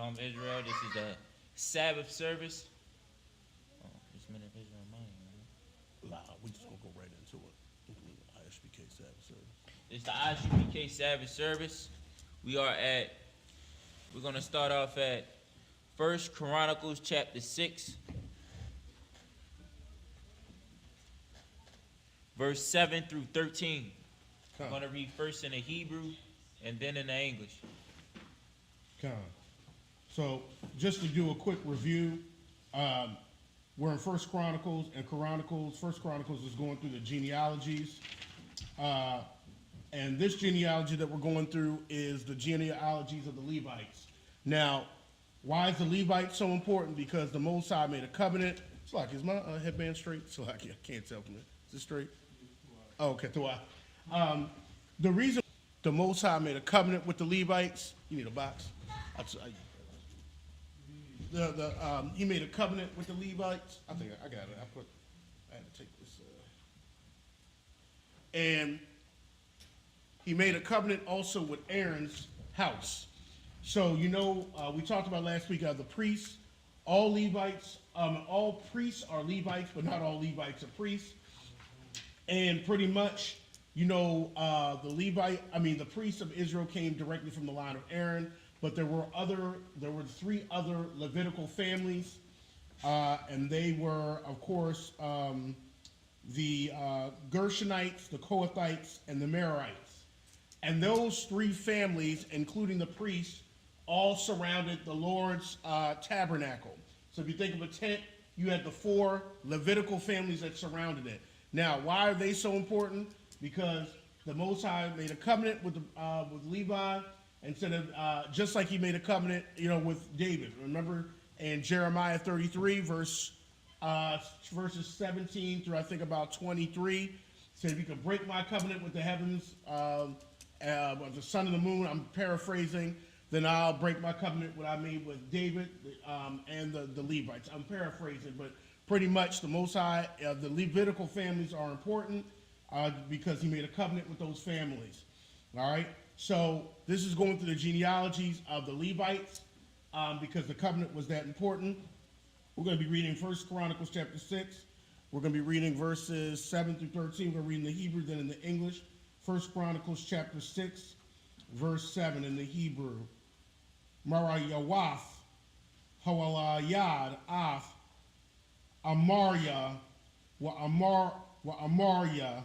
Shalom Israel. This is the Sabbath service. Oh, this minute of Israel money, man. Nah, we just gonna go right into it. ISBK Sabbath Service. It's the ISBK Sabbath service. We're gonna start off at 1 Chronicles chapter 6, verse 7 through 13. I'm gonna read first in the Hebrew and then in the English. So just to do a quick review, we're in First Chronicles, and First Chronicles is going through the genealogies. And this genealogy that we're going through is the genealogies of the Levites. Now, why is the Levites so important? Because the Most High made a covenant. It's like, is my headband straight? It's like, I can't tell from it. Is it straight? Oh, okay, the reason the Most High made a covenant with the Levites, you need a box. He made a covenant with the Levites. I think I got it. I had to take this. And he made a covenant also with Aaron's house. So, we talked about last week the priests. All Levites, all priests are Levites, but not all Levites are priests. And pretty much, the priests of Israel came directly from the line of Aaron. But there were three other Levitical families, and they were, of course, the Gershonites, the Kohathites, and the Merarites. And those three families, including the priests, all surrounded the Lord's tabernacle. So if you think of a tent, you had the four Levitical families that surrounded it. Now, why are they so important? Because the Most High made a covenant with Levi. Instead of just like he made a covenant, with David. Remember in Jeremiah 33, verses 17 through I think about 23, said, "If you could break my covenant with the heavens, the sun and the moon," I'm paraphrasing, "then I'll break my covenant what I made with David and the Levites." I'm paraphrasing, but pretty much the Most High, the Levitical families are important because he made a covenant with those families. All right. So this is going through the genealogies of the Levites because the covenant was that important. We're going to be reading 1 Chronicles chapter 6. We're going to be reading verses 7 through 13. We're going to read in the Hebrew, then in the English. 1 Chronicles chapter 6, verse 7 in the Hebrew. Marayawath, Hawalayad, Af, Amaria, Amaria,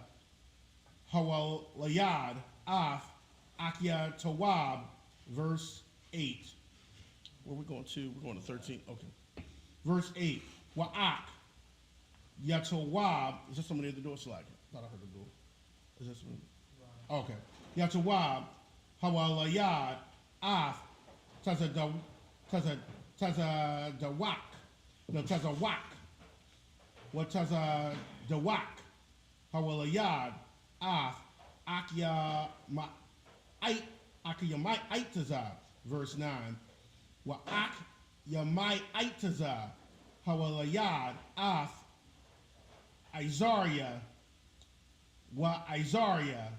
Hawalayad, Af, Akia Tawab, verse 8. Where are we going to? We're going to 13. Okay. Verse 8. Wa'ak Yatawab. Is there somebody at the door? Like, I thought I heard the door. Is that somebody? Okay. Yatawab Hawalayad Af Tazadawak. No, Tazawak. What Tazadawak Hawalayad Af Akia Akiyamai Aitaza, verse 9. Wa Ak Yamai Aitaza, Hawalayad, Af, Izaria, Wa Izaria,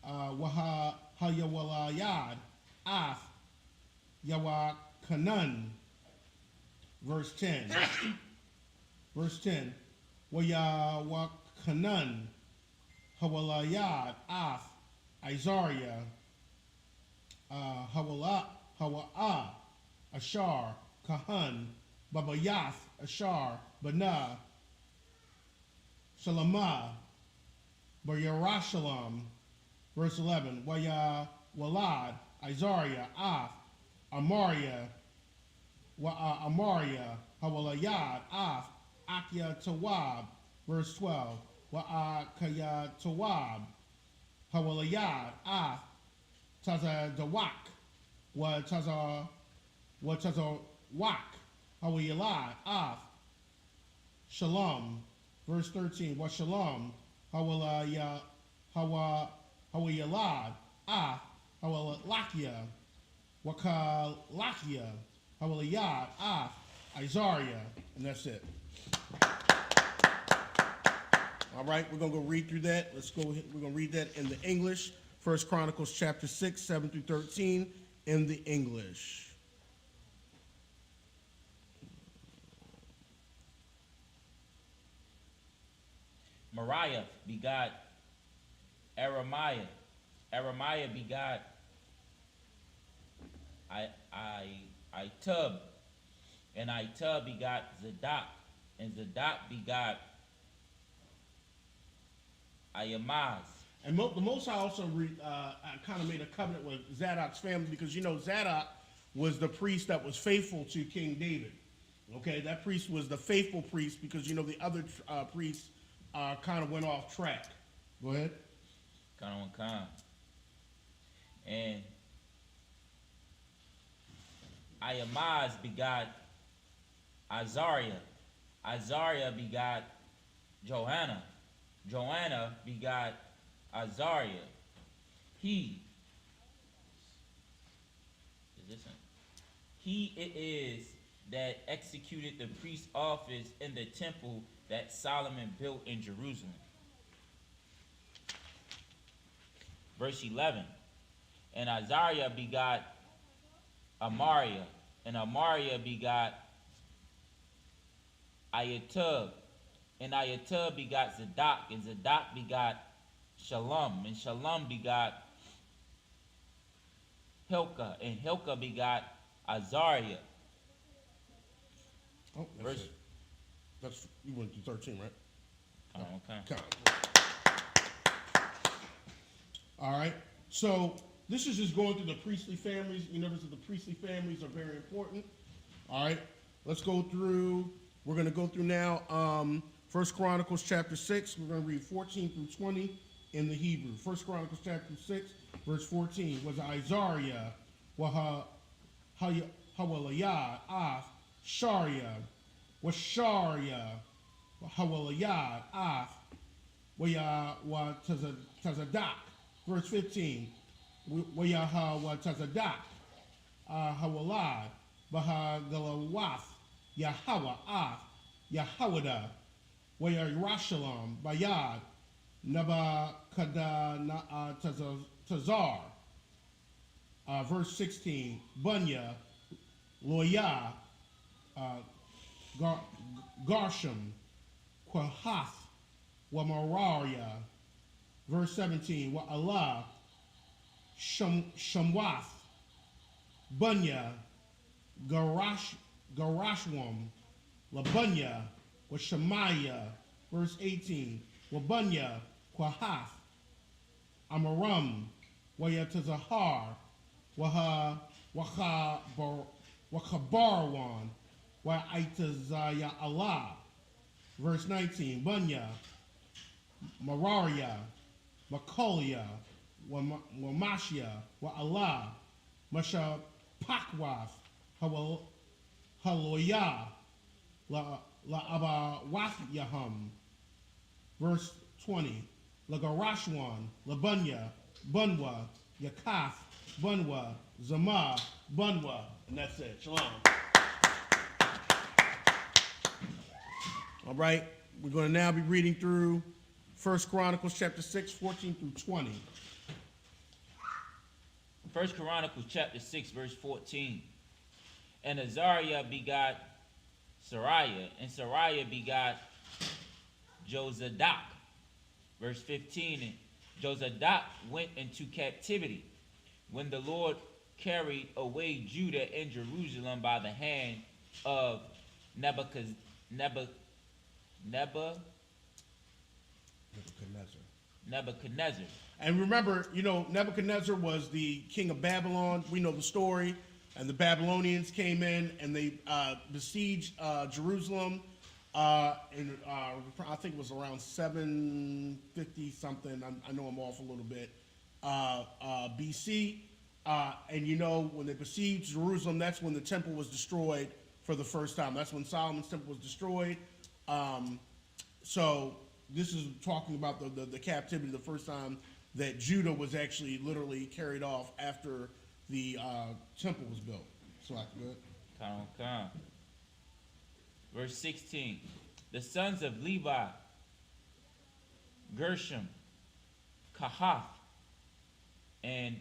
Wa Hayawalayad, Af, Yawa Kanan, verse 10. Verse 10. Wa Yawa Kanan, Hawalayad, Af, Izaria, Hawa'a, Ashar, Kahan, Babayath, Ashar, Bana, Shalama, Bayarashalam, verse 11, Waya Walad, Izaria, Af, Amaria, Amaria, Hawalayad, Af, Akia Tawab, verse 12, Wa'akaya Tawab, Hawalayad, Af, Tazadawak, Tazawak, Hawayalad, Af, Shalom, verse 13, Wa Shalom, Hawayalad, Af, Hawalakia, Wakalakia, Hawalayad, Af, Izaria, and that's it. All right, we're going to go read through that. Let's go ahead. We're going to read that in the English. 1 Chronicles chapter 6, 7 through 13 in the English. Moriah begot Aramiah. Aramiah begot Itub. And Itub begot Zadok. And Zadok begot Ayamaz. And the Most High also kind of made a covenant with Zadok's family, because you know Zadok was the priest that was faithful to King David. Okay, that priest was the faithful priest, because you know the other priests kind of went off track. Go ahead. And Ayamaz begot Azariah. Azariah begot Joanna. Joanna begot Azariah. He it is that executed the priest's office in the temple that Solomon built in Jerusalem. Verse 11. And Azariah begot Amariah. And Amariah begot Ayatub. And Ayatub begot Zadok. And Zadok begot Shalom. And Shalom begot Hilkiah. And Hilkiah begot Azariah. Oh, that's it. That's, you went to 13, right? Okay. All right. So this is just going through the priestly families. You notice that the priestly families are very important. All right. Let's go through. We're going to go through now. First Chronicles chapter 6. We're going to read 14 through 20 in the Hebrew. First Chronicles chapter 6, verse 14. Was Azariah, Hawaliah, Af, Sharia, was Sharia, Hawaliah, Af, wa Tazadak. Verse 15. Wa Tazadak, Hawalad, Baha Galawath, Yahweh, Af, Yahweh, wa Yerushalayim, Bayad, Tazar. Verse 16, Bunya, Loya, Garsham, Kwahath, Wamararia. Verse 17, Wa Allah, Shamwath, Bunya, Garashwam, Labunya, Wa Shemaiah. Verse 18, Wa Bunya, Kwahath, Amaram, Wa Yatazahar, Wakabarwan, wa Itazaya Allah. Verse 19, Bunya, Mararia, Makolia, wa Mashia, wa Allah, Masha Pakwath, Haloya, La Abawath Yaham. Verse 20, Lagarashwan, Labunya, Bunwa, Yakath, Bunwa, Zama, Bunwa. And that's it. Shalom. All right. We're going to now be reading through First Chronicles chapter 6, 14 through 20. First Chronicles chapter 6, verse 14. And Azariah begot Sariah, and Sariah begot Jozadak. Verse 15. And Jozadak went into captivity when the Lord carried away Judah and Jerusalem by the hand of Nebuchadnezzar. And remember, you know, Nebuchadnezzar was the king of Babylon. We know the story. And the Babylonians came in and they besieged Jerusalem. I think it was around 750 something. I know I'm off a little bit. BC. And you know, when they besieged Jerusalem, that's when the temple was destroyed for the first time. That's when Solomon's temple was destroyed. So this is talking about the captivity, the first time that Judah was actually literally carried off after the temple was built. So I can go. Verse 16. The sons of Levi, Gershom, Kahath, and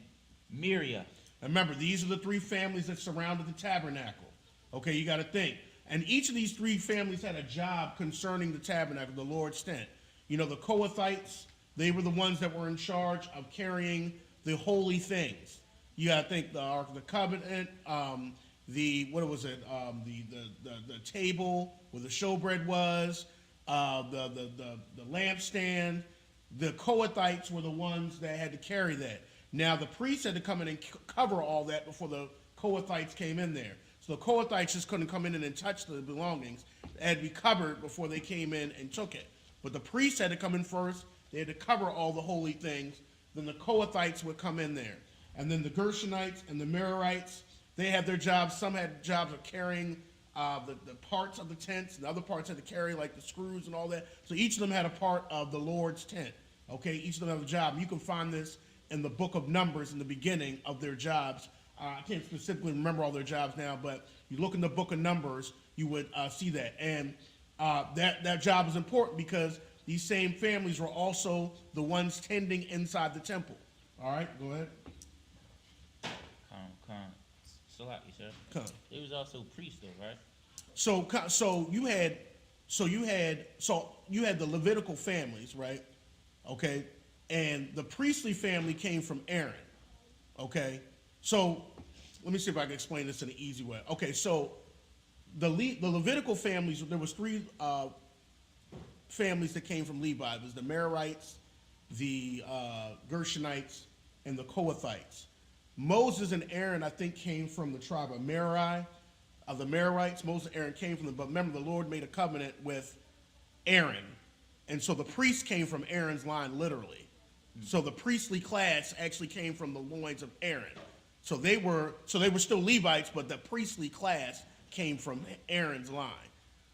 Miriam. And remember, these are the three families that surrounded the tabernacle. Okay, you got to think. And each of these three families had a job concerning the tabernacle, the Lord's tent. The Kohathites, they were the ones that were in charge of carrying the holy things. You got to think the Ark of the Covenant, the table where the showbread was, the lampstand. The Kohathites were the ones that had to carry that. Now the priests had to come in and cover all that before the Kohathites came in there. So the Kohathites just couldn't come in and touch the belongings. It had to be covered before they came in and took it. But the priests had to come in first. They had to cover all the holy things. Then the Kohathites would come in there. And then the Gershonites and the Merarites, they had their jobs. Some had jobs of carrying the parts of the tents, and other parts had to carry like the screws and all that. So each of them had a part of the Lord's tent. Okay, each of them had a job. You can find this in the book of Numbers in the beginning of their jobs. I can't specifically remember all their jobs now, but you look in the book of Numbers, you would see that. And that job is important because these same families were also the ones tending inside the temple. All right, go ahead. So like you said, they was also priests though, right? So you had the Levitical families, right? Okay, and the priestly family came from Aaron. Okay, so let me see if I can explain this in an easy way. Okay, so the Levitical families, there was three families that came from Levi. It was the Merarites, the Gershonites, and the Kohathites. Moses and Aaron, I think, came from the tribe of Merari, of the Merarites. Moses and Aaron came from them, but remember, the Lord made a covenant with Aaron, and so the priests came from Aaron's line, literally. So the priestly class actually came from the loins of Aaron. So they were still Levites, but the priestly class came from Aaron's line.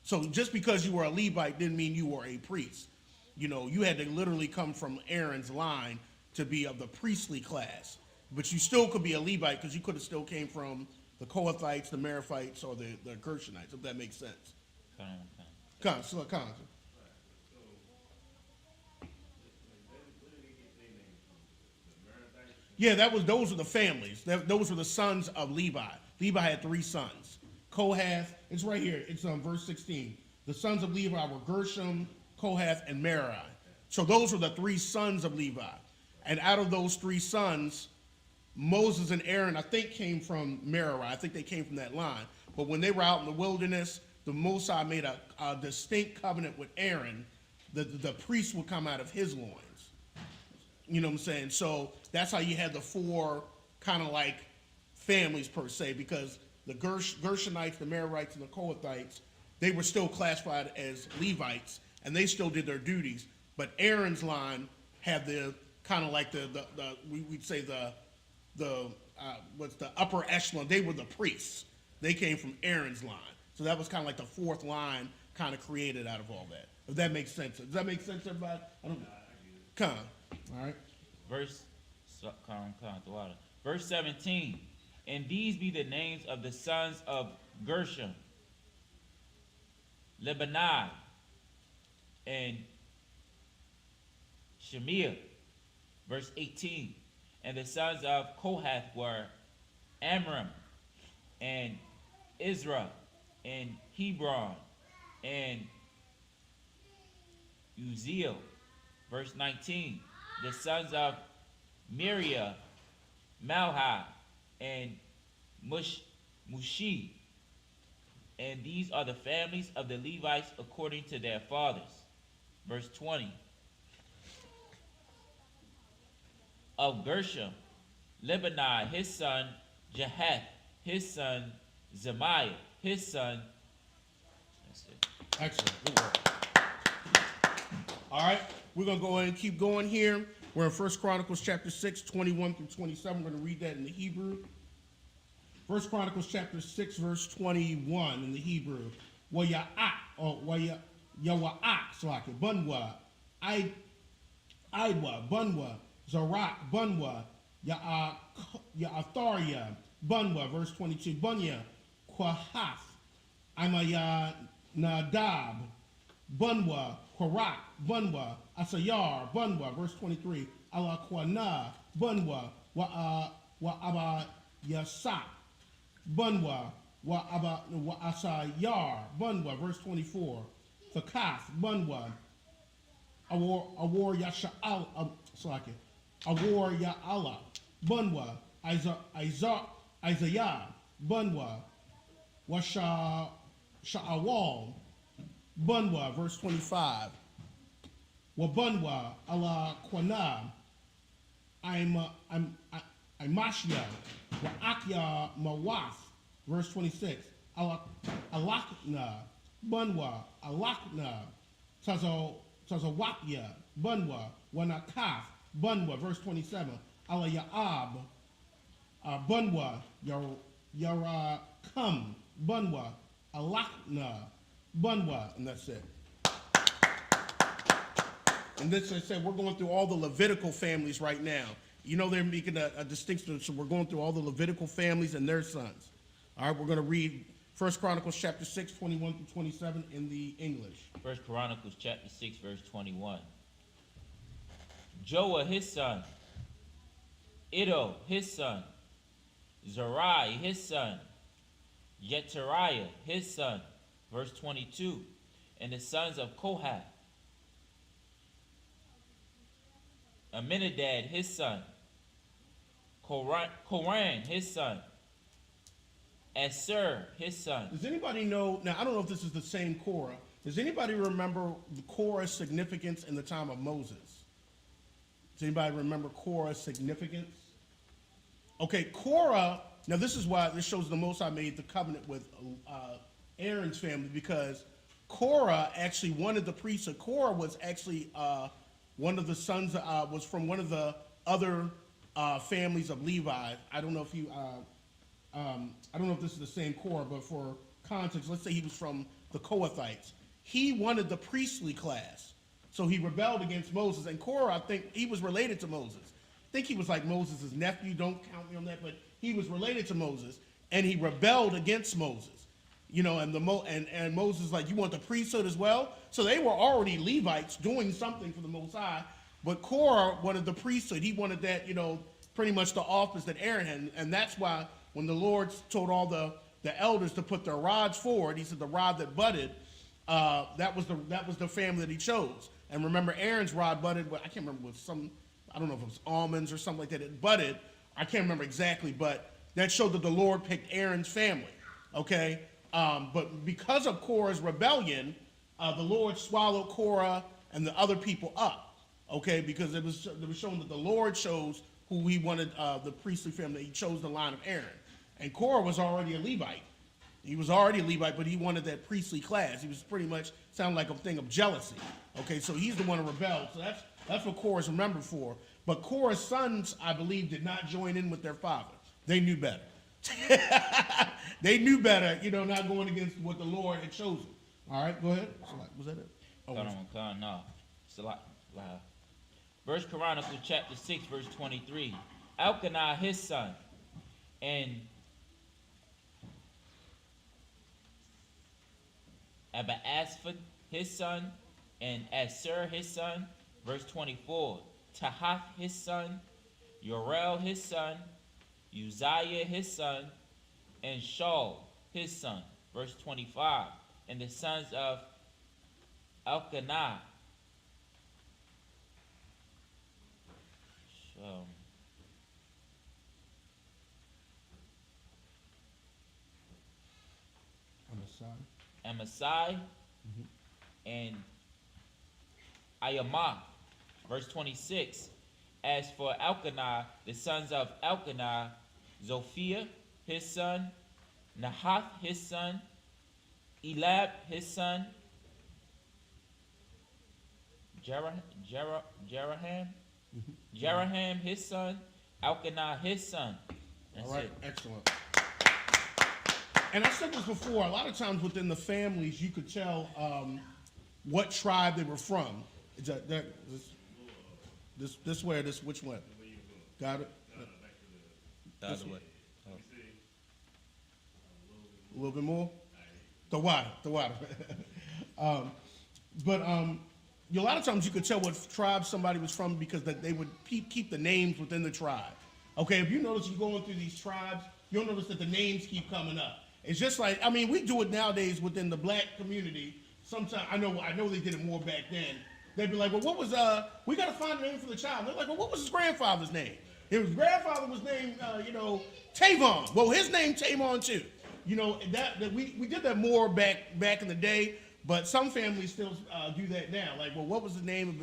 So just because you were a Levite didn't mean you were a priest. You had to literally come from Aaron's line to be of the priestly class. But you still could be a Levite because you could have still came from the Kohathites, the Merathites, or the Gershonites, if that makes sense. Come on. Yeah, those were the families. Those were the sons of Levi. Levi had three sons. Kohath, it's right here. It's on verse 16. The sons of Levi were Gershom, Kohath, and Merari. So those were the three sons of Levi. And out of those three sons, Moses and Aaron, I think, came from Merari. I think they came from that line. But when they were out in the wilderness, the Mosai made a distinct covenant with Aaron that the priest would come out of his loins. You know what I'm saying? So that's how you had the four kind of like families per se, because the Gershonites, the Merarites, and the Kohathites, they were still classified as Levites, and they still did their duties. But Aaron's line had the kind of like we'd say the upper echelon. They were the priests. They came from Aaron's line. So that was kind of like the fourth line kind of created out of all that. If that makes sense. Does that make sense, everybody? Come on. All right. Verse 17. And these be the names of the sons of Gershom, Lebanon, and Shemiah. Verse 18. And the sons of Kohath were Amram, and Israel, and Hebron, and Uzziel. Verse 19. The sons of Miriah, Malhi, and Mushi. And these are the families of the Levites according to their fathers. Verse 20. Of Gershom, Lebanon, his son Jahath, his son Zemiah, his son. That's it. Excellent. Good work. All right, we're going to go ahead and keep going here. We're in 1 Chronicles chapter 6, 21 through 27. We're going to read that in the Hebrew. 1 Chronicles chapter 6, verse 21 in the Hebrew. Waya'ak, or Yawa'ak, Slaki, Bunwa, Idwa, Bunwa, Zarak, Bunwa, Ya'atharia, Bunwa, verse 22. Bunya, Kwahath, Imaya Nadab, Bunwa, Kwarak, Bunwa, Asayar, Bunwa, verse 23. Alakwana, Bunwa, Wa'aba Yasak, Bunwa, Wa'asayar, Bunwa, verse 24. Thakath, Bunwa, Awar Yasha'al, Slaki, Awar Ya'ala, Bunwa, Isaiah, Bunwa, Washa Sha'awal, Bunwa, verse 25. Wabunwa, Allah Quanab, Imashia, Wa'akya Mawas, verse 26. Alakna, Bunwa, Alakna, Tazawakya, Bunwa, Wanakaf, Bunwa, verse 27. Alayaab, Bunwa, Yarakam, Bunwa, Alakna, Bunwa, and that's it. And this, I said, we're going through all the Levitical families right now. You know, they're making a distinction, so we're going through all the Levitical families and their sons. All right, we're going to read 1 Chronicles chapter 6, 21 through 27 in the English. 1 Chronicles chapter 6, verse 21. Joah, his son. Iddo, his son. Zerai, his son. Yetariah, his son. Verse 22. And the sons of Kohath. Aminadab, his son. Koran, his son. Asher, his son. Does anybody know, now I don't know if this is the same Korah. Does anybody remember the Korah's significance in the time of Moses? Does anybody remember Korah's significance? Okay, Korah, now this is why this shows the Most High made the covenant with Aaron's family, because Korah actually wanted the priesthood. Korah was actually one of the sons, was from one of the other families of Levi. I don't know if you, I don't know if this is the same Korah, but for context, let's say he was from the Kohathites. He wanted the priestly class, so he rebelled against Moses. And Korah, I think he was related to Moses. I think he was like Moses' nephew. Don't count me on that, but he was related to Moses, and he rebelled against Moses. You know, and and Moses like, you want the priesthood as well? So they were already Levites doing something for the Most High, but Korah wanted the priesthood. He wanted that, you know, pretty much the office that Aaron had, and that's why when the Lord told all the elders to put their rods forward, he said the rod that budded, that was the family that he chose. And remember, Aaron's rod budded, I can't remember, with some, I don't know if it was almonds or something like that. It budded, I can't remember exactly, but that showed that the Lord picked Aaron's family. Okay. But because of Korah's rebellion, the Lord swallowed Korah and the other people up, okay? Because it was shown that the Lord chose who he wanted, the priestly family. He chose the line of Aaron. And Korah was already a Levite. He was already a Levite, but he wanted that priestly class. He was pretty much, sounded like a thing of jealousy, okay? So he's the one who rebelled. So that's what Korah's remembered for. But Korah's sons, I believe, did not join in with their father. They knew better. They knew better, you know, not going against what the Lord had chosen. All right, go ahead. Was that it? Oh, No. It's a lot. Wow. 1 Chronicles chapter 6, verse 23. Elkanah, his son, and Abiasaph, his son, and Asher, his son. Verse 24. Tahath, his son, Yorel, his son, Uzziah, his son, and Shaul, his son. Verse 25. And the sons of Elkanah. Amasai, and Ayamah. Verse 26. As for Elkanah, the sons of Elkanah, Zophia, his son, Nahath, his son, Elab, his son, Jeraham, his son, Elkanah, his son. That's all right, it. Excellent. And I said this before, a lot of times within the families, you could tell what tribe they were from. Is this way or this, which one? Got it? The other way. A little bit more? The water. A lot of times you could tell what tribe somebody was from because they would keep the names within the tribe. Okay, if you notice you're going through these tribes, you'll notice that the names keep coming up. It's just like, we do it nowadays within the black community. Sometimes, I know they did it more back then, they'd be like, well, what was, we got to find a name for the child. They're like, well, what was his grandfather's name? His grandfather was named, Tavon. Well, his name Tavon too. That we did that more back in the day, but some families still do that now. Like, well, what was the name of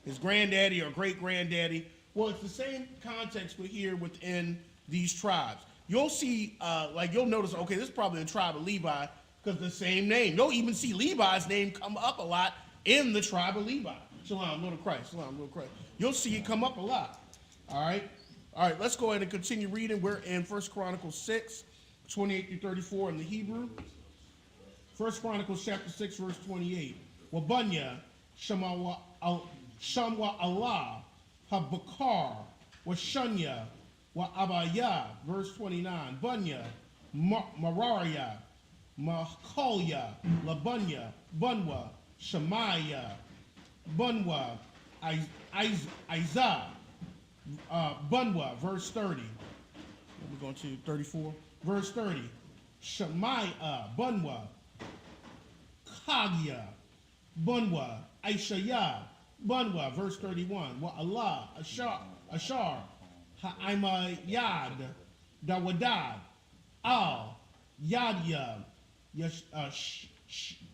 his granddaddy or great granddaddy? Well, it's the same context we hear within these tribes. You'll see, you'll notice, okay, this is probably the tribe of Levi because the same name. You'll even see Levi's name come up a lot in the tribe of Levi. Shalom, Lord of Christ. Shalom, Lord of Christ. You'll see it come up a lot. All right, let's go ahead and continue reading. We're in 1 Chronicles 6, 28 through 34 in the Hebrew. 1 Chronicles chapter 6, verse 28. Wabunya, Shamwa Allah, Habakar, Washunya, Wa Abaya, verse 29. Bunya, Mararia, Makolya, Labunya, Bunwa, Shemaiah, Bunwa, Isaiah, Bunwa, verse 30. We're going to 34. Verse 30. Shemaiah, Bunwa, Kagya, Bunwa, Aishaya, Bunwa, verse 31. Wa Allah, Ashar, Ha'aimayad, Dawadad, Al, Yadya,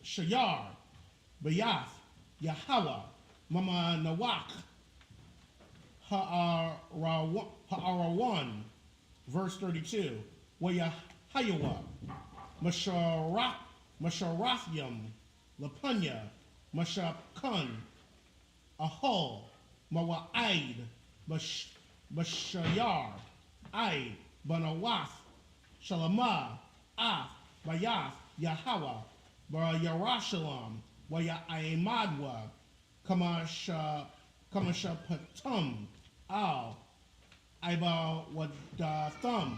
Shayar, Bayath, Yahweh, Mama Nawak, Ha'arawan, verse 32. Wa Yahayawa, Masharathyam, Lapunya, Mashapkun, Ahol, Mawa'id, Bashayar, Aid, Banawath, Shalama, Af, Bayath, Yahweh, Yarashalam, Wayaimadwa, Kamashapatum, Al, Iba Wadathum,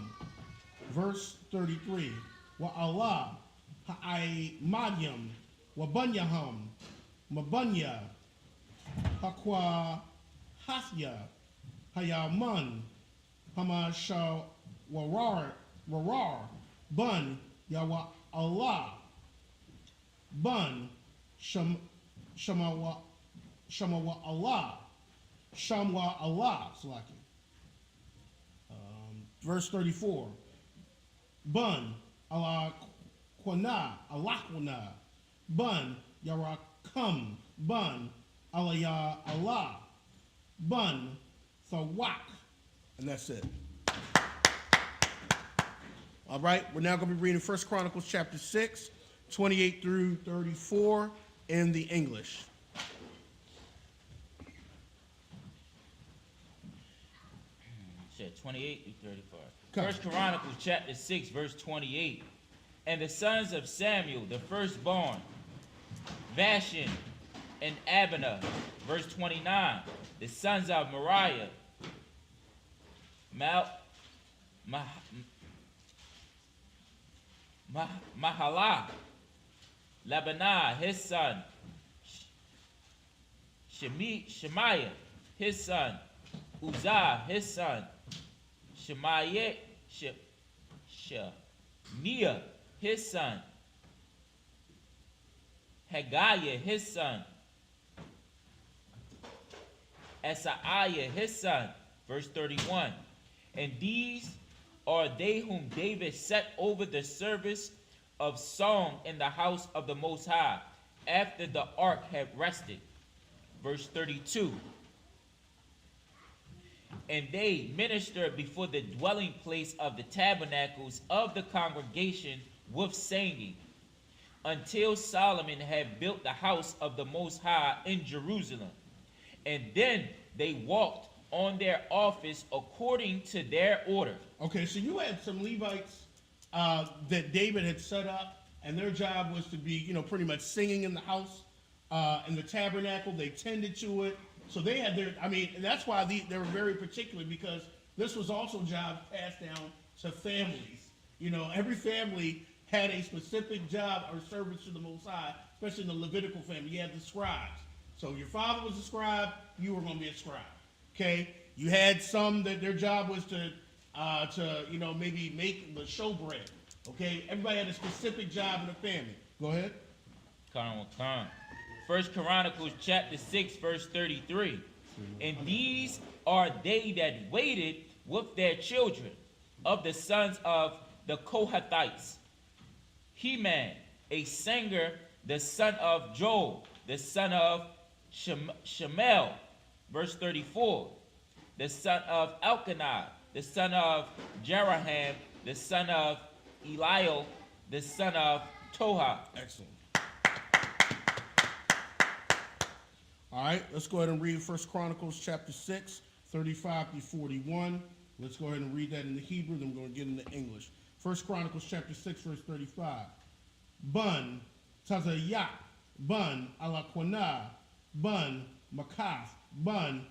verse 33. Wa Allah, Ha'aimadyam, Wabunyahum, Mabunya, Hakwa Hathya, Hayaman, Hamashawarar, Bun, Yawa Allah, Bun, Shamawa Allah, Shamwa Allah, Salaki. Verse 34. Bun, Allah Kwana, Bun, Yarakam, Bun, Allah Allah, Bun, Thawak. And that's it. All right, we're now going to be reading 1 Chronicles chapter 6, 28 through 34 in the English. Said 28 through 34. First Chronicles chapter 6, verse 28. And the sons of Samuel, the firstborn, Vashin and Abner, verse 29. The sons of Moriah, Mahalah, Lebanah, his son, Shemaiah, his son, Uzzah, his son, Shemaiah, Shemaiah, his son, Haggiah, his son, Asaiah, his son, verse 31. And these are they whom David set over the service of song in the house of the Most High, after the ark had rested. Verse 32. And they ministered before the dwelling place of the tabernacles of the congregation with singing, until Solomon had built the house of the Most High in Jerusalem. And then they walked on their office according to their order. Okay, so you had some Levites that David had set up, and their job was to be, pretty much singing in the house, in the tabernacle. They tended to it. So they had and that's why they were very particular, because this was also a job passed down to families. Every family had a specific job or service to the Most High, especially in the Levitical family. You had the scribes. So your father was a scribe, you were going to be a scribe. Okay? You had some that their job was to maybe make the showbread. Okay? Everybody had a specific job in the family. Go ahead. Come. First Chronicles chapter 6, verse 33. And these are they that waited with their children of the sons of the Kohathites. Heman, a singer, the son of Joel, the son of Shemel, verse 34. The son of Elkanah, the son of Jeraham, the son of Eliel, the son of Toha. Excellent. All right, let's go ahead and read 1 Chronicles chapter 6, 35 through 41. Let's go ahead and read that in the Hebrew, then we're going to get into English. 1 Chronicles chapter 6, verse 35. Bun, Tazayat, Bun, Alakwana, Bun, Makath, Bun,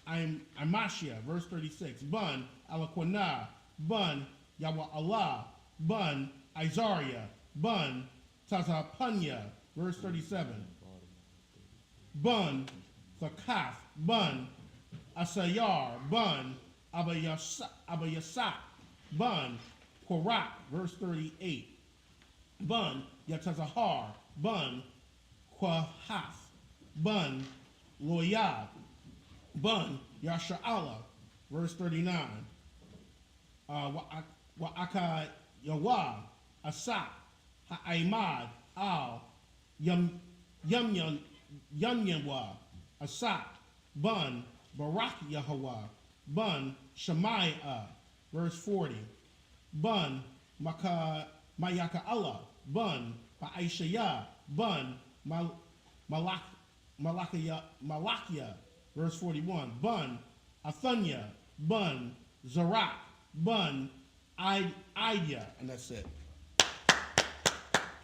Amashia, verse 36. Bun, Alakwana, Bun, Yahweh Allah, Bun, Isaiah, Bun, Tazapanya, verse 37. Bun, Thakath, Bun, Asayar, Bun, Abayasat, Bun, Korak, verse 38. Bun, Yatazahar, Bun, Kwahath, Bun, Loyad, Bun, Yasha'ala, verse 39. Wa'aka Yawah, Asat, Ha'aimad, Al, Yamyanwa, Asat, Bun, Barak Yahweh, Bun, Shemaiah, verse 40. Bun, Mayaka Allah, Bun, Ba'aishaya, Bun, Malakia, verse 41. Bun, Athanya, Bun, Zarak, Bun, Idea, and that's it.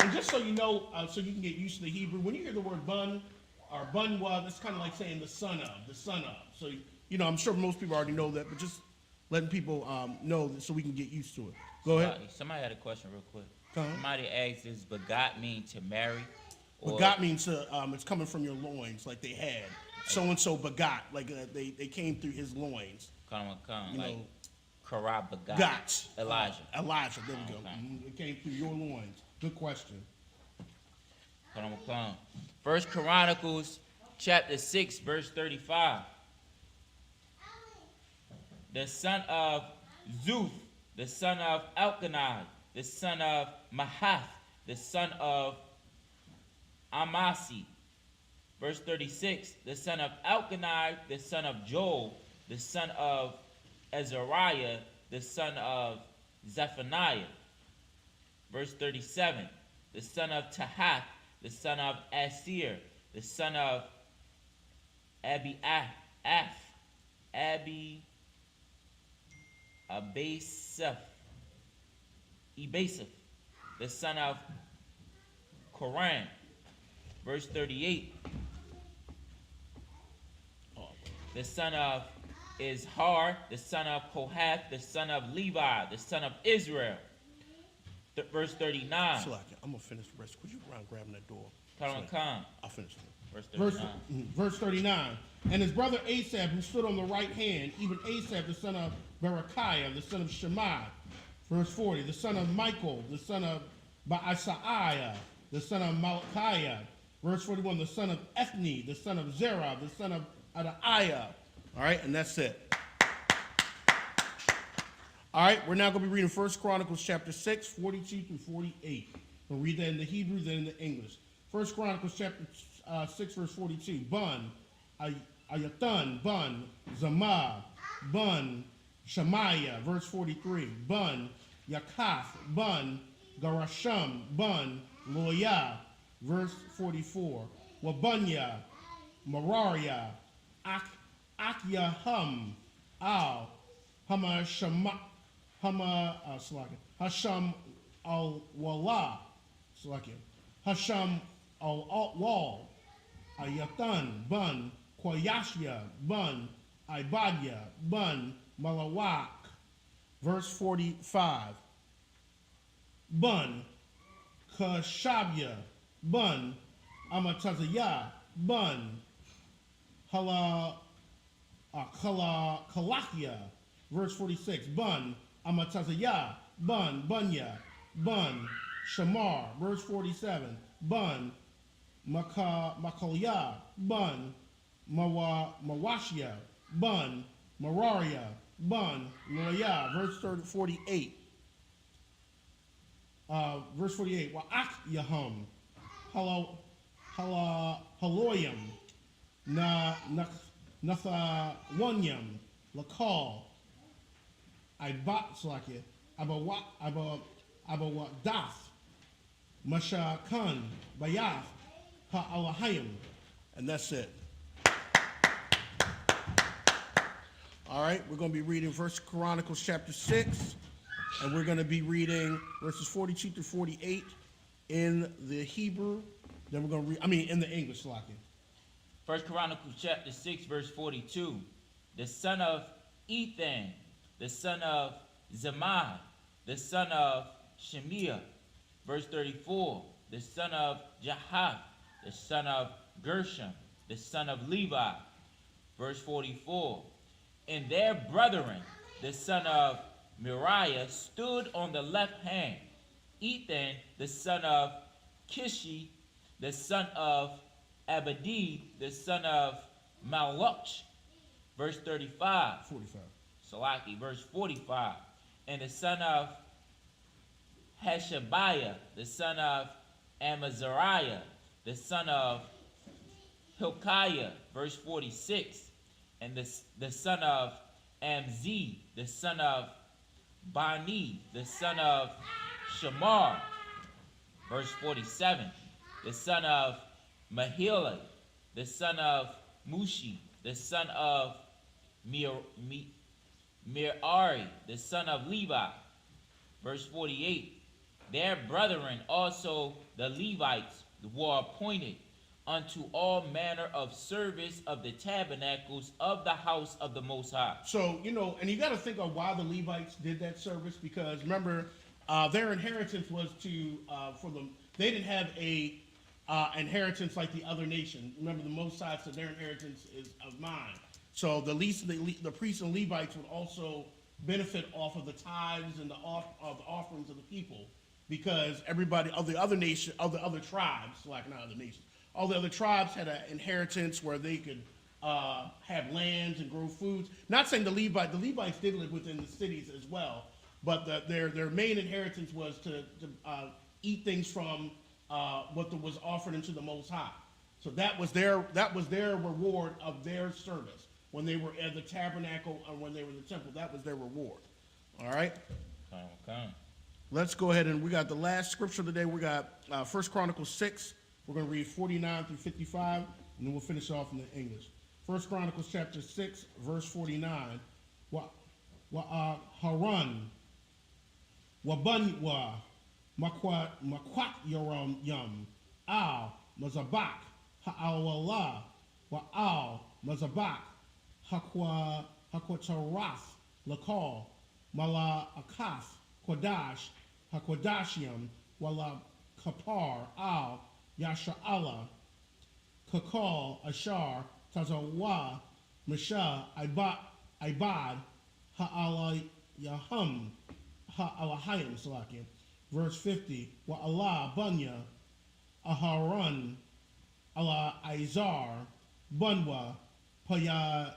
And just so you know, so you can get used to the Hebrew, when you hear the word bun or bunwa, that's kind of like saying the son of, the son of. So, you know, I'm sure most people already know that, but just letting people know so we can get used to it. Go ahead. Somebody had a question real quick. Uh-huh. Somebody asked, does begot mean to marry? Begot means to, it's coming from your loins, like they had. So-and-so begot, like they came through his loins. Come, you like know, Korah begot. Got. Elijah. Elijah, there we go. Okay. It came through your loins. Good question. Come. First Chronicles chapter 6, verse 35. The son of Zuth, the son of Elkanah, the son of Mahath, the son of Amasi. Verse 36, the son of Elkanah, the son of Joel, the son of Azariah, the son of Zephaniah. Verse 37, the son of Tahath, the son of Asir, the son of Abasaph, the son of Koran. Verse 38, the son of Izhar, the son of Kohath, the son of Levi, the son of Israel. Verse 39. Slack it. I'm going to finish the rest. Could you go around grabbing that door? Come. I'll finish it. Verse 39. Verse 39. And his brother Asaph, who stood on the right hand, even Asaph, the son of Berechiah, the son of Shemai. Verse 40. The son of Michael, the son of Baasaiah, the son of Malachiah. Verse 41. The son of Ethni, the son of Zerah, the son of Adaiah. All right, and that's it. All right, we're now going to be reading 1 Chronicles chapter 6, 42 through 48. We'll read that in the Hebrew, then in the English. 1 Chronicles chapter 6, verse 42. Bun, Ayathan, Bun, Zamah, Bun, Shemaiah, verse 43. Bun, Yakath, Bun, Garasham, Bun, Loya, verse 44. Wabunya, Mararia, Akyahum, Al, Hasham al-Wala, Hasham al-Wal, Ayathan, Bun, Koyashia, Bun, Ibadia, Bun, Malawak. Verse 45. Bun, Kashabia, Bun, Amatazaya, Bun, Kalakia. Verse 46. Bun, Amatazaya, Bun, Bunya, Bun, Shamar. Verse 47. Bun, Makolia, Bun, Mawashia, Bun, Mararia, Bun, Loya. Verse 48. Verse 48. Wa'ak Yahum, Haloyam, Nathawanyam, Lakal, Slakia, Abawadath, Masha Khan, Bayath, Ha'alahayim. And that's it. All right, we're going to be reading 1 Chronicles chapter 6, and we're going to be reading verses 42 through 48 in the Hebrew. Then we're going to read, in the English, Slakia. 1 Chronicles chapter 6, verse 42. The son of Ethan, the son of Zemai, the son of Shemiah. Verse 34. The son of Jahath, the son of Gershom, the son of Levi. Verse 44. And their brethren, the son of Miriah, stood on the left hand. Ethan, the son of Kishi, the son of Abadi, the son of Malach. Verse 35. 45. Salaki, verse 45. And the son of Hashabiah, the son of Amazariah, the son of Hilkiah. Verse 46. And the son of Amzi, the son of Bani, the son of Shamar. Verse 47. The son of Mahila, the son of Mushi, the son of Mirari, the son of Levi. Verse 48. Their brethren also the Levites were appointed unto all manner of service of the tabernacles of the house of the Most High. So, and you got to think of why the Levites did that service, because remember, their inheritance was for them. They didn't have a inheritance like the other nation. Remember, the Most High said their inheritance is of mine. So the priests and Levites would also benefit off of the tithes and the offerings of the people, because everybody of the other tribes, like not other nations, all the other tribes had an inheritance where they could have lands and grow foods. Not saying the Levites did live within the cities as well, but their main inheritance was to eat things from what was offered into the Most High. So that was their reward of their service when they were at the tabernacle or when they were in the temple. That was their reward. All right. Okay. Let's go ahead, and we got the last scripture today. We got 1 Chronicles 6. We're going to read 49 through 55, and then we'll finish off in the English. 1 Chronicles chapter 6, verse 49. Haran, Wabanwa, Makwat Yoram Al, Mazabak, Ha'awala, Wa'al, Mazabak, Hakwatarath, Lakal, Mala Akas, Kodash, Hakodashiam, Wala Kapar, Al, Yasha'ala, Kakal, Ashar, Tazawa, Misha, Ibad, Ha'alayahum, Ha'alahayim, Salakim. Verse 50, Wa'ala, Bunya, Aharon, Ala Izar, Bunwa, Paya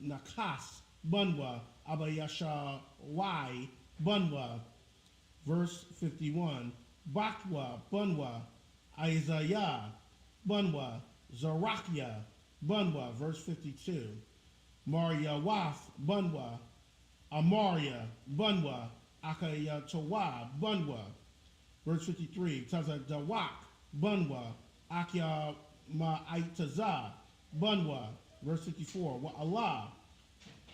Nakas, Bunwa, Abayasha Wai, Bunwa. Verse 51, Bakwa, Bunwa, Isaiah, Bunwa, Zarakia, Bunwa. Verse 52, Maryawath, Bunwa, Amaria, Bunwa, Akayatawa, Bunwa. Verse 53, Tazadawak, Bunwa, Akya Ma'aitaza, Bunwa. Verse 54, Wa'ala,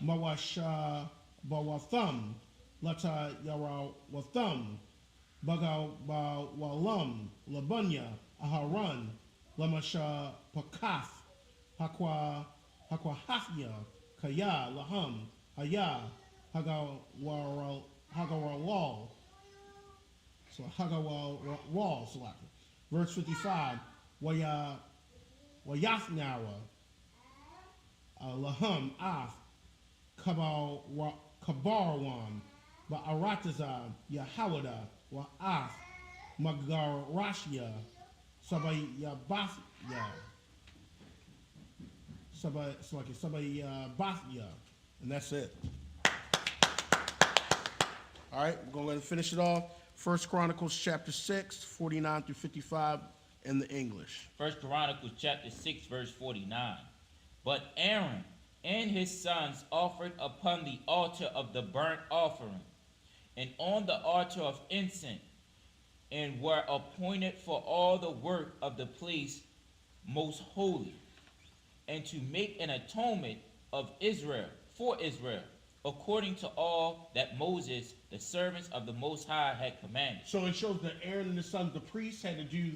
Mawasha Bawatham, Lata Yarawatham, Bagawalam, Labunya, Aharan, Lamasha Pakath, Hakwahafya, Kaya, Laham, Haya, Hagawaral, so Hagawal, Salaki. Verse 55, Wayathnara, Laham, Af, Kabarwan, Ba'aratazah, Yahawada, Wa'af, Magarashia, Yeah. Somebody Bathia. And that's it. All right, we're going to go ahead and finish it off. First Chronicles chapter 6, 49 through 55 in the English. First Chronicles chapter 6, verse 49. But Aaron and his sons offered upon the altar of the burnt offering, and on the altar of incense, and were appointed for all the work of the place most holy, and to make an atonement of Israel for Israel, according to all that Moses, the servants of the Most High, had commanded. So it shows that Aaron and his sons, the priests, had to do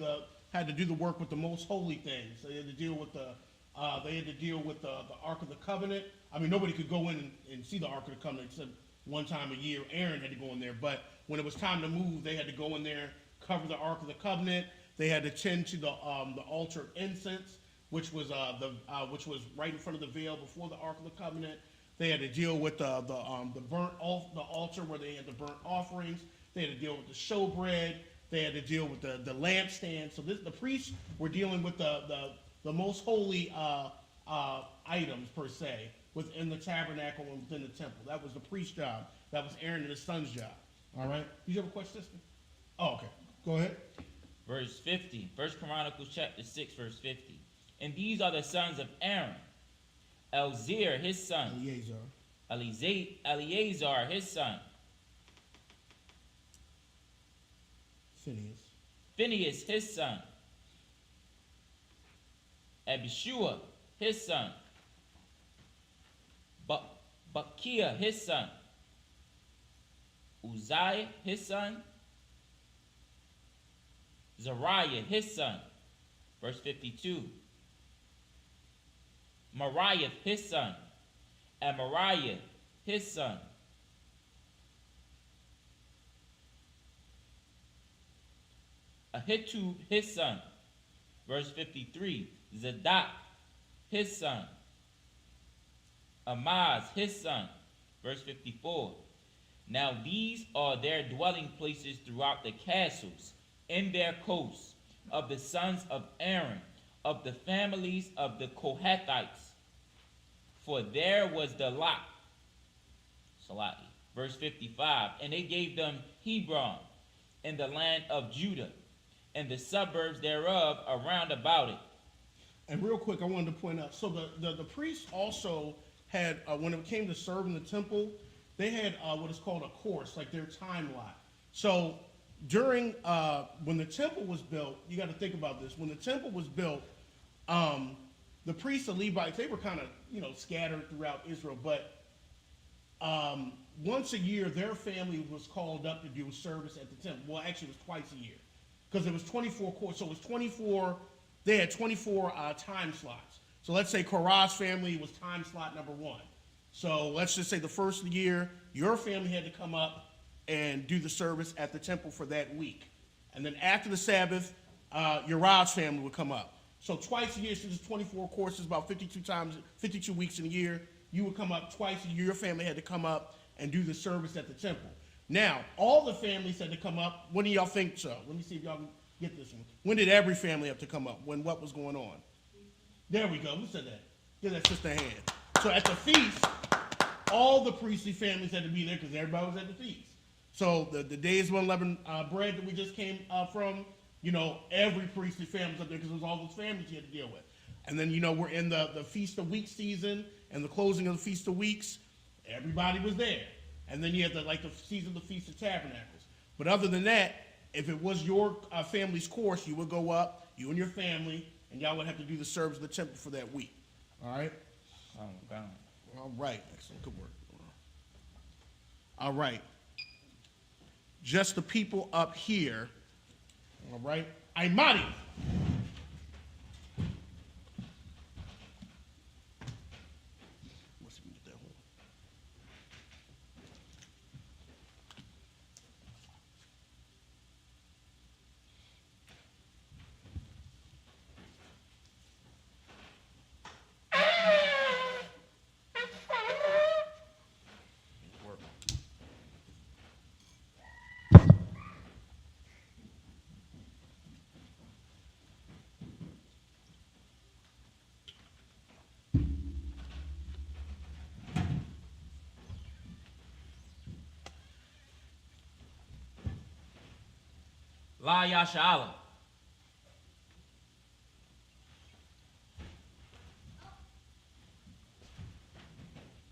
the work with the most holy things. They had to deal with the Ark of the Covenant. I mean, nobody could go in and see the Ark of the Covenant except one time a year. Aaron had to go in there, but when it was time to move, they had to go in there, cover the Ark of the Covenant. They had to tend to the altar of incense, which was right in front of the veil before the Ark of the Covenant. They had to deal with the altar where they had the burnt offerings. They had to deal with the showbread. They had to deal with the lampstand. So the priests were dealing with the most holy items per se within the tabernacle and within the temple. That was the priest's job. That was Aaron and his son's job. All right. Did you have a question, sister? Oh, okay. Go ahead. Verse 50. First Chronicles chapter 6, verse 50. And these are the sons of Aaron: Elzir, his son. Eleazar, his son. Phinehas, his son. Abishua, his son. Bakia, his son. Uzziah, his son. Zariah, his son. Verse 52. Mariah, his son. Amariah, his son. Ahitub, his son. Verse 53. Zadok, his son. Amaz, his son. Verse 54. Now these are their dwelling places throughout the castles, in their coasts, of the sons of Aaron, of the families of the Kohathites. For there was the lot. Salati. Verse 55. And they gave them Hebron, in the land of Judah, and the suburbs thereof around about it. And real quick, I wanted to point out, so the priests also had, when it came to serving the temple, they had what is called a course, like their time lot. So during, when the temple was built, you got to think about this. When the temple was built, the priests and Levites, they were kind of, scattered throughout Israel, but once a year, their family was called up to do a service at the temple. Well, actually, it was twice a year, because it was 24 courses. So it was 24, they had 24 time slots. So let's say Korah's family was time slot number 1. So let's just say the first year, your family had to come up and do the service at the temple for that week. And then after the Sabbath, Uriah's family would come up. So twice a year, since it's 24 courses, about 52 weeks in a year, you would come up twice a year. Your family had to come up and do the service at the temple. Now, all the families had to come up. When do y'all think so? Let me see if y'all can get this one. When did every family have to come up? When what was going on? There we go. Who said that? Give that sister a hand. So at the feast, all the priestly families had to be there because everybody was at the feast. So the days of unleavened bread that we just came from, every priestly family was up there because it was all those families you had to deal with. And then, we're in the Feast of Weeks season and the closing of the Feast of Weeks. Everybody was there. And then you had the season of the Feast of Tabernacles. But other than that, if it was your family's course, you would go up, you and your family, and y'all would have to do the service of the temple for that week. All right? Oh, God. All right. Excellent. Good work. All right. Just the people up here. All right. Aimari. Let's see if we can get that one. La Yasha'Allah.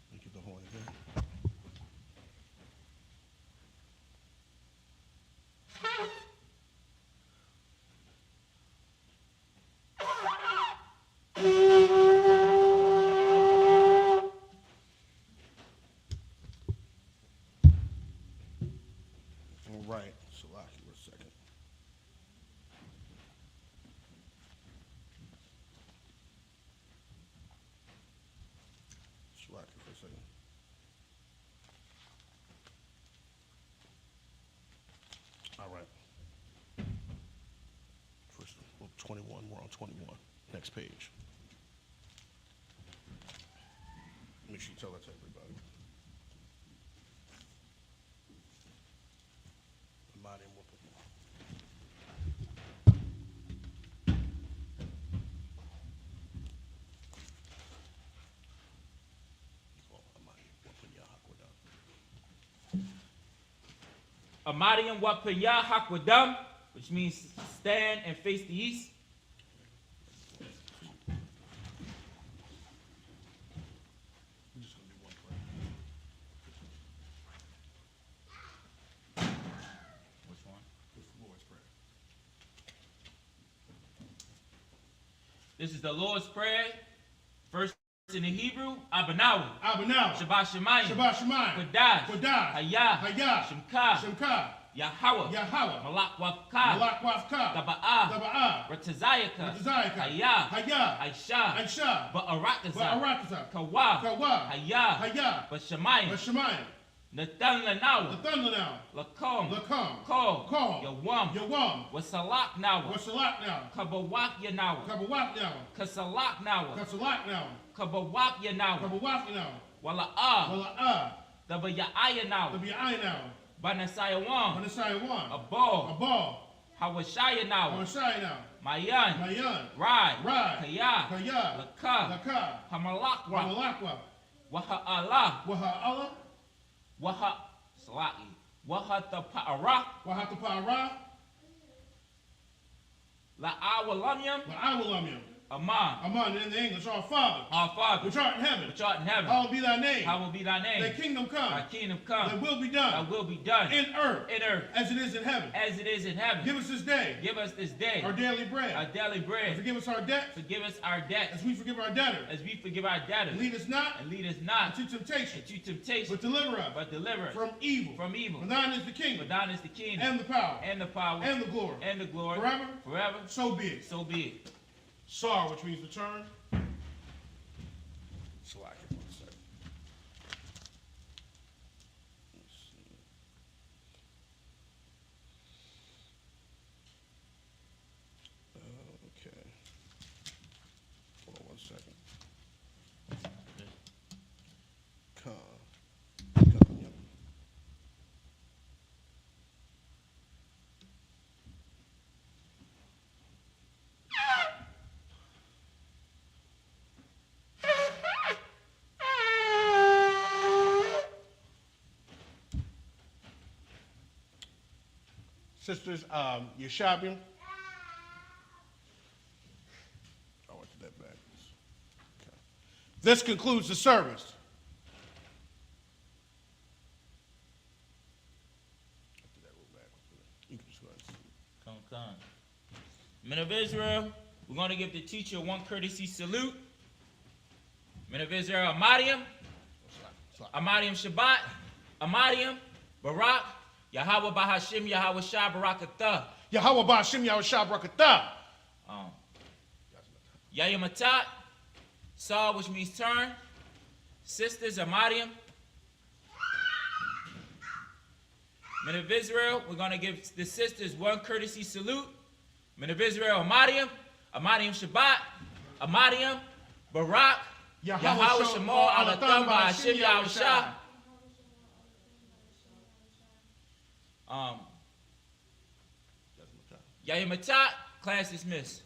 Let me get the horn again. All right, Salaki for a second. Salaki for a second. All right. First, 21, we're on 21. Next page. Make sure you tell that to everybody. Amadi whooping. Amadiam Wapaya Hakwadam, which means stand and face the east. We're just going to do one prayer. Which one? This is the Lord's Prayer. This is the Lord's Prayer. First in the Hebrew, Abanawi. Abanawi. Shabbat Shemayim. Shabbat Shemayim. Kodash. Kodash. Hayah. Hayah. Shemka. Shemka. Yahweh. Yahweh. Malak Wafka. Malak Wafka. Taba'ah. Taba'ah. Ratazayaka. Ratazayaka. Hayah. Hayah. Aisha. Aisha. Ba'arakazah. Ba'arakazah. Kawa. Kawa. Hayah. Hayah. Bashamayim. Bashamayim. Nathan Lanawa. The thunder now. Lakom. Lakom. Kol. Kol. Yawam. Yawam. Wasalak Nawa. Wasalak now. Kabawak Yanawa. Kabawak now. Kasalak Nawa. Kasalak now. Kabawak Yanawa. Kabawak now. Wala'ah. Wala'ah. Dabaya'aya Nawa. The Bi'ai now. Banasaya Wam. Manasai one. Abol. Abal. Hawashaya Nawa. Manasai now. Mayan. Mayan. Rai. Rai. Kaya. Kaya. Laka. Laka. Hamalakwa. Wamalakwa. Waha'Allah. Waha'Allah. Salaki. Wahatapa'ara. Wahatapa'ara. La'awalamyam. La'awalamyam. Aman. Aman, in the English, our Father. Our Father. Which art in heaven. Which art in heaven. Hallowed be thy name. Hallowed be thy name. Thy kingdom come. Thy kingdom come. Thy will be done. Thy will be done. In earth. In earth. As it is in heaven. As it is in heaven. Give us this day. Give us this day. Our daily bread. Our daily bread. And forgive us our debts. Forgive us our debts. As we forgive our debtors. As we forgive our debtors. And lead us not. And lead us not. Into temptation. Into temptation. But deliver us. But deliver us. From evil. From evil. For thine is the kingdom. For thine is the kingdom. And the power. And the power. And the glory. And the glory. Forever. Forever. So be it. So be it. Sar, which means return. Slack it for a second. Let's see. Okay. Hold on 1 second. Come. Yep. Sisters, Yeshabim. I went to that backwards. Okay. This concludes the service. You can just go ahead and see. Come. Men of Israel, we're going to give the teacher one courtesy salute. Men of Israel, Amadiam. Amadiam Shabbat. Amadiam Barak. Yahweh Bahashim, Yahweh Shah Barakatah. Yahweh Ba'ashim Yahweh Shah Barakatah. Yayimatat. Saw, which means turn. Sisters, Amadiam. Men of Israel, we're going to give the sisters one courtesy salute. Men of Israel, Amadiam. Amadiam Shabbat. Amadiam Barak. Yahweh Shemor Alatam Bahashim Yahweh Shah. Yayimatat, class dismissed.